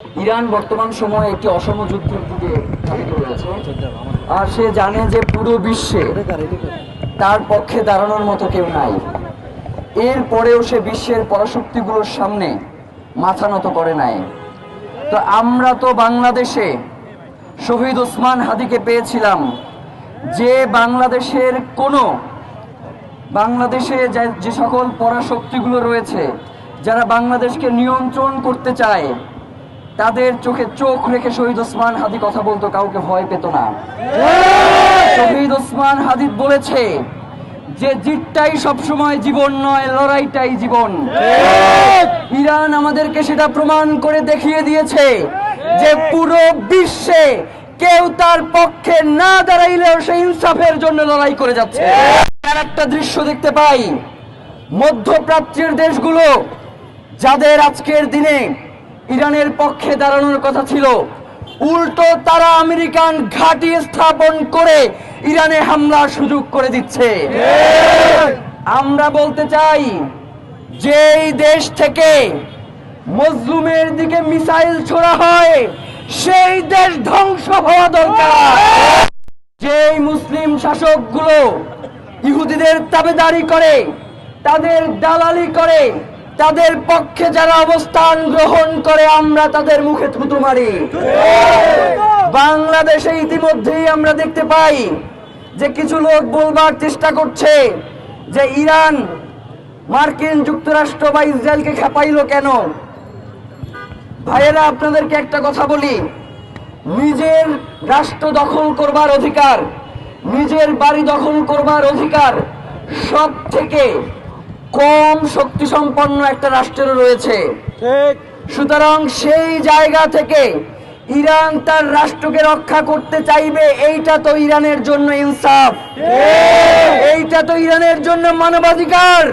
Iran বর্তমান সময়ে একটি অসম যুদ্ধের দিকে ধাবিত রয়েছে, আর সে জানে যে পুরো বিশ্বে তার পক্ষে দাঁড়ানোর মতো কেউ নাই। এরপরেও সে বিশ্বের পরাশক্তিগুলোর সামনে মাথা নত করে নাই। তো আমরা তো বাংলাদেশে শহীদ ওসমান হাদিকে পেয়েছিলাম, যে বাংলাদেশে যে সকল পরাশক্তিগুলো রয়েছে, যারা বাংলাদেশকে নিয়ন্ত্রণ করতে চায়, তাদের চোখে চোখ রেখে শহীদ ওসমান হাদি কথা বলতো, কাউকে ভয় পেত না। শহীদ ওসমান হাদি বলেছে যে জিতটাই সবসময় জীবন নয়, লড়াইটাই জীবন। ইরান আমাদেরকে সেটা প্রমাণ করে দেখিয়ে দিয়েছে যে পুরো বিশ্বে কেউ তার পক্ষে না দাঁড়াইলেও সে ইনসাফের জন্য লড়াই করে যাচ্ছে। আর একটা দৃশ্য দেখতে পাই, মধ্যপ্রাচ্যের দেশগুলো যাদের আজকের দিনে ইরানের পক্ষে দাঁড়ানোর কথা ছিল, উল্টো তারা আমেরিকান ঘাঁটি স্থাপন করে ইরানে হামলার সুযোগ করে দিচ্ছে। আমরা বলতে চাই, যেই দেশ থেকে মজলুমের দিকে মিসাইল ছোড়া হয় সেই দেশ ধ্বংস হওয়া দরকার। যেই মুসলিম শাসকগুলো ইহুদিদের তাবেদারি করে, তাদের দালালি করে, তাদের পক্ষে যারা অবস্থান গ্রহণ করে, আমরা তাদের মুখে থুতু মারি। বাংলাদেশে ইতিমধ্যেই আমরা দেখতে পাই যে কিছু লোক বলবার চেষ্টা করছে যে ইরান মার্কিন যুক্তরাষ্ট্র বা ইসরায়েলকে খেপাইলো কেন। ভাইয়েরা, আপনাদেরকে একটা কথা বলি, নিজের রাষ্ট্র দখল করবার অধিকার, নিজের বাড়ি দখল করবার অধিকার সব থেকে কম শক্তি সম্পন্ন একটা রাষ্ট্রের রয়েছে। সুতরাং সেই জায়গা থেকে ইরান তার রাষ্ট্রকে রক্ষা করতে চাইবে, এইটা তো ইরানের জন্য ইনসাফ, এইটা তো ইরানের জন্য মানবাধিকার,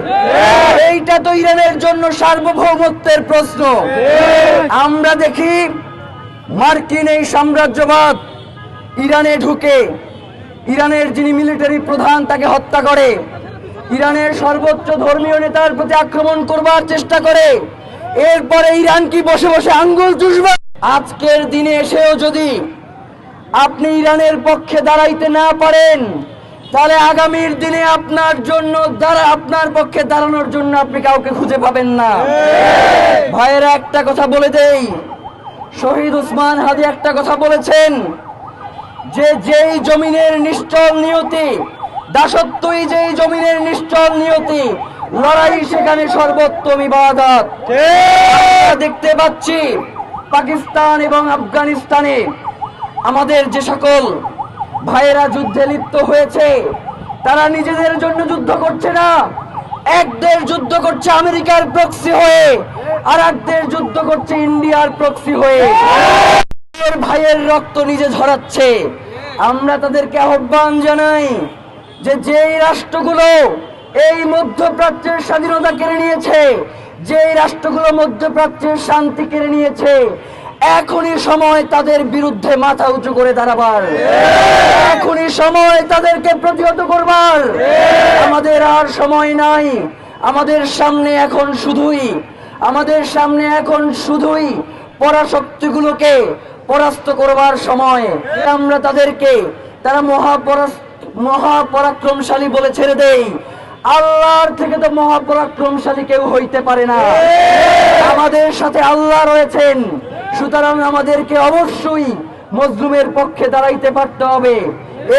এইটা তো ইরানের জন্য সার্বভৌমত্বের প্রশ্ন। আমরা দেখি মার্কিন এই সাম্রাজ্যবাদ ইরানে ঢুকে ইরানের যিনি মিলিটারি প্রধান তাকে হত্যা করে, ইরানের সর্বোচ্চ ধর্মীয় নেতার প্রতি আক্রমণ করবার চেষ্টা করে। এরপরে ইরান কি বসে বসে আঙ্গুল চুষবে? আজকের দিনে এসেও যদি আপনি ইরানের পক্ষে দাঁড়াইতে না পারেন, তাহলে আগামীর দিনে আপনার পক্ষে দাঁড়ানোর জন্য আপনি কাউকে খুঁজে পাবেন না। ভাইয়েরা, একটা কথা বলে দেই, শহীদ ওসমান হাদি একটা কথা বলেছেন যে যেই জমিনের নিশ্চল নিয়তি, দাসত্বই যেই জমিনের নিশ্চল নিয়তি, লড়াই সেখানে সর্বোত্তম ইবাদত। দেখতে পাচ্ছি পাকিস্তান এবং আফগানিস্তানে আমাদের যে সকল ভাইয়েরা যুদ্ধে লিপ্ত হয়েছে, তারা নিজেদের জন্য যুদ্ধ করছে না। এক দেশ যুদ্ধ করছে আমেরিকার প্রক্সি হয়ে, আর এক দেশ যুদ্ধ করছে ইন্ডিয়ার প্রক্সি হয়ে। ভাইয়ের রক্ত নিজে ঝরাচ্ছে। আমরা তাদেরকে আহ্বান জানাই যে যেই রাষ্ট্রগুলো এই মধ্যপ্রাচ্যের স্বাধীনতা কেড়ে নিয়েছে, যেই রাষ্ট্রগুলো মধ্যপ্রাচ্যের শান্তি কেড়ে নিয়েছে, এখনই সময় তাদের বিরুদ্ধে মাথা উঁচু করে দাঁড়াবার, এখনই সময় তাদেরকে প্রতিহত করবার। আমাদের আর সময় নাই। আমাদের সামনে এখন শুধুই পরাশক্তিগুলোকে পরাস্ত করবার সময়। আমরা তারা মহাপরাক্রমশালী বলে ছেড়ে দেই। আল্লাহর থেকে তো মহাপরাক্রমশালী কেউ হইতে পারে না। আমাদের সাথে আল্লাহ রয়েছেন, সুতরাং আমাদেরকে অবশ্যই মজলুমের পক্ষে দাঁড়াইতে পারতে হবে।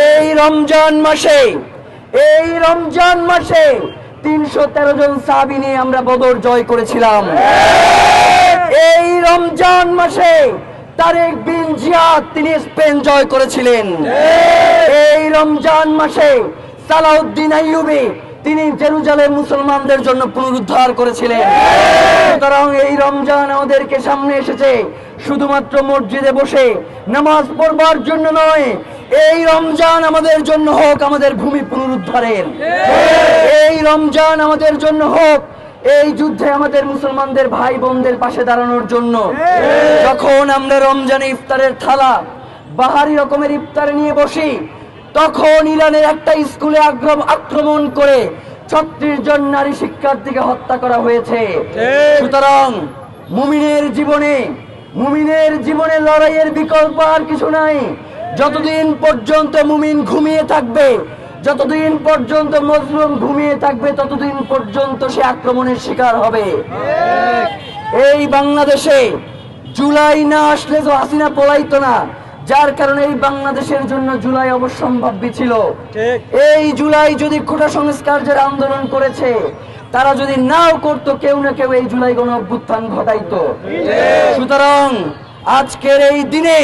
এই রমজান মাসে 313 জন সাহাবী নিয়ে আমরা বদর জয় করেছিলাম। এই রমজান মাসে তারেক বিন জিয়াদ তিনি স্পেন জয় করেছিলেন। এই রমজান মাসে সালাউদ্দিন আইয়ুবী তিনি জেরুজালেম মুসলমানদের জন্য পুনরুদ্ধার করেছিলেন। সুতরাং এই রমজান আমাদেরকে সামনে এসেছে শুধুমাত্র মসজিদে বসে নামাজ পড়বার জন্য নয়। এই রমজান আমাদের জন্য হোক আমাদের ভূমি পুনরুদ্ধারের। এই রমজান আমাদের জন্য হোক এই যুদ্ধে আমাদের মুসলমানদের ভাই বোনদের পাশে দাঁড়ানোর জন্য। যখন আমরা রমজানে ইফতারের থালা বাহারি রকমের ইফতার নিয়ে বসি, তখন ইরানের একটা স্কুলে আক্রমণ করে 36 জন নারী শিক্ষার্থীকে হত্যা করা হয়েছে। সুতরাং মুমিনের জীবনে মুমিনের জীবনে লড়াইয়ের বিকল্প আর কিছু নাই। যতদিন পর্যন্ত মুমিন ঘুমিয়ে থাকবে, যতদিন পর্যন্ত মজলুম ঘুমিয়ে থাকবে, ততদিন পর্যন্ত সে আক্রমণের শিকার হবে। এই বাংলাদেশে জুলাই না আসলে তো হাসিনা পলাইতো না, যার কারণে এই বাংলাদেশের জন্য জুলাই অবশ্যম্ভাবী ছিল। এই জুলাই যদি কোটা সংস্কার যারা আন্দোলন করেছে তারা যদি নাও করতো, কেউ না কেউ এই জুলাই গণ অভ্যুত্থান ঘটাইতো। সুতরাং আজকের এই দিনে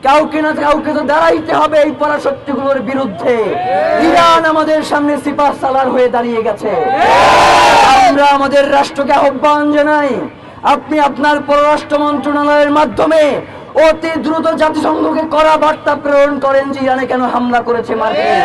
কাউকে না কাউকে তো দাঁড়াইতে হবে এই পরাশক্তিগুলোর বিরুদ্ধে। ইরান আমাদের সামনে সিপাহ সালার হয়ে দাঁড়িয়ে গেছে। আমরা আমাদের রাষ্ট্রকে আহ্বান জানাই, আপনি আপনার পররাষ্ট্র মন্ত্রণালয়ের মাধ্যমে অতি দ্রুত জাতিসংঘকে কড়া বার্তা প্রেরণ করেন যে ইরানে কেন হামলা করেছে মার্কিন।